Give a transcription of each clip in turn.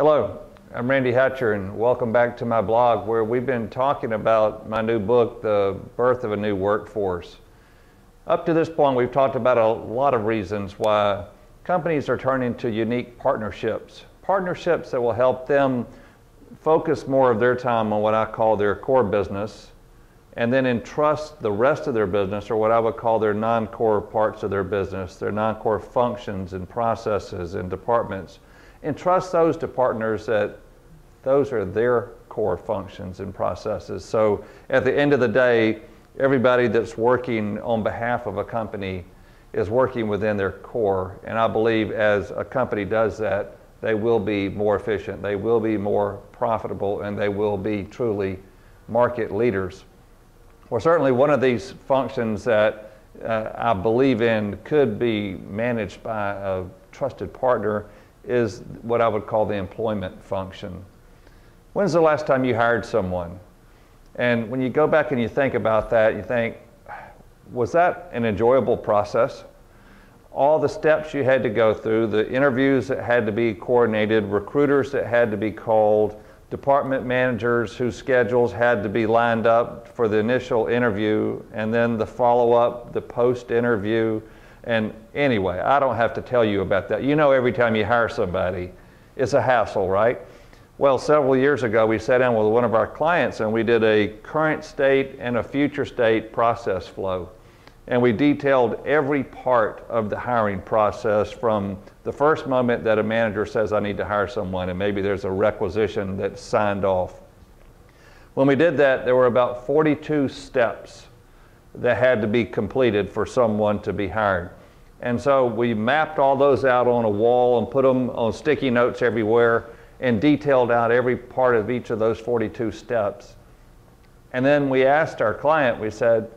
Hello, I'm Randy Hatcher, and welcome back to my blog where we've been talking about my new book, The Birth of a New Workforce. Up to this point, we've talked about a lot of reasons why companies are turning to unique partnerships that will help them focus more of their time on what I call their core business, and then entrust the rest of their business, or what I would call their non-core parts of their business, their non-core functions and processes and departments, entrust those to partners that those are their core functions and processes. So at the end of the day, everybody that's working on behalf of a company is working within their core. And I believe as a company does that, they will be more efficient, they will be more profitable, and they will be truly market leaders. Well, certainly one of these functions that I believe in could be managed by a trusted partner is what I would call the employment function. When's the last time you hired someone? And when you go back and you think about that, you think, was that an enjoyable process? All the steps you had to go through, the interviews that had to be coordinated, recruiters that had to be called, department managers whose schedules had to be lined up for the initial interview, and then the follow-up, the post-interview. And anyway, I don't have to tell you about that. You know, every time you hire somebody, it's a hassle, right? Well, several years ago, we sat down with one of our clients and we did a current state and a future state process flow. And we detailed every part of the hiring process from the first moment that a manager says, I need to hire someone, and maybe there's a requisition that's signed off. When we did that, there were about 42 steps that had to be completed for someone to be hired. And so we mapped all those out on a wall and put them on sticky notes everywhere and detailed out every part of each of those 42 steps. And then we asked our client, we said,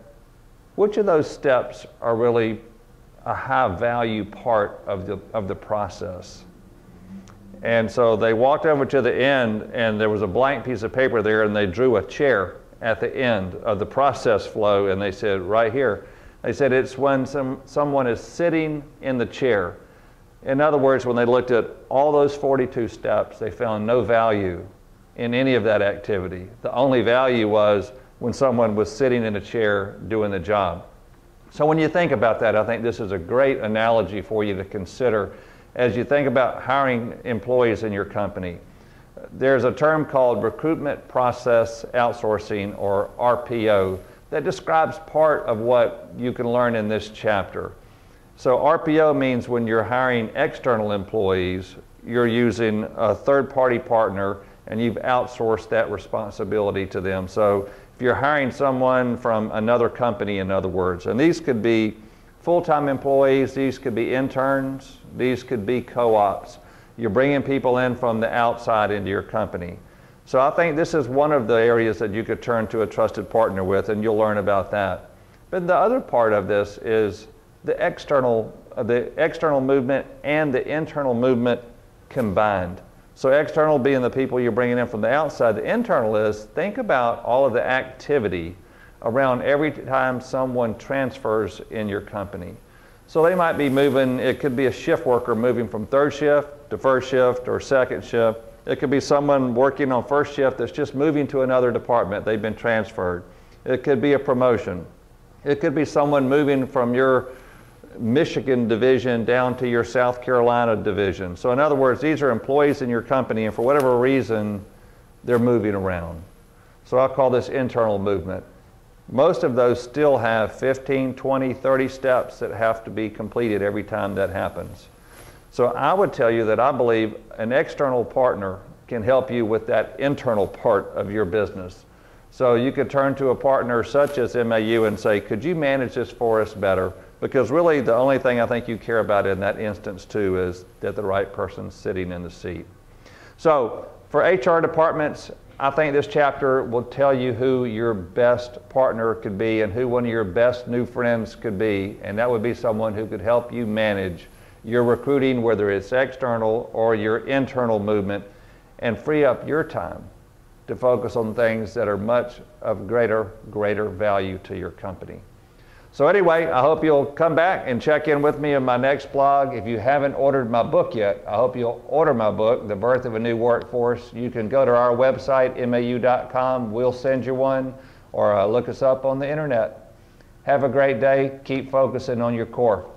which of those steps are really a high value part of the process? And so they walked over to the end and there was a blank piece of paper there, and they drew a chair at the end of the process flow, and they said, right here, they said it's when someone is sitting in the chair. In other words, when they looked at all those 42 steps, they found no value in any of that activity. The only value was when someone was sitting in a chair doing the job. So when you think about that, I think this is a great analogy for you to consider as you think about hiring employees in your company. There's a term called recruitment process outsourcing, or RPO, that describes part of what you can learn in this chapter. So RPO means when you're hiring external employees, you're using a third-party partner and you've outsourced that responsibility to them. So if you're hiring someone from another company, in other words, and these could be full-time employees, these could be interns, these could be co-ops. You're bringing people in from the outside into your company. So I think this is one of the areas that you could turn to a trusted partner with, and you'll learn about that. But the other part of this is the external movement and the internal movement combined. So external being the people you're bringing in from the outside. The internal is, think about all of the activity around every time someone transfers in your company. So they might be moving, it could be a shift worker moving from third shift to first shift or second shift. It could be someone working on first shift that's just moving to another department. They've been transferred. It could be a promotion. It could be someone moving from your Michigan division down to your South Carolina division. So in other words, these are employees in your company, and for whatever reason, they're moving around. So I'll call this internal movement. Most of those still have 15, 20, 30 steps that have to be completed every time that happens. So I would tell you that I believe an external partner can help you with that internal part of your business. So you could turn to a partner such as MAU and say, could you manage this for us better? Because really the only thing I think you care about in that instance too is that the right person's sitting in the seat. So for HR departments, I think this chapter will tell you who your best partner could be and who one of your best new friends could be, and that would be someone who could help you manage your recruiting, whether it's external or your internal movement, and free up your time to focus on things that are much of greater value to your company. So anyway, I hope you'll come back and check in with me in my next blog. If you haven't ordered my book yet, I hope you'll order my book, The Birth of a New Workforce. You can go to our website, mau.com. We'll send you one, or look us up on the internet. Have a great day. Keep focusing on your core.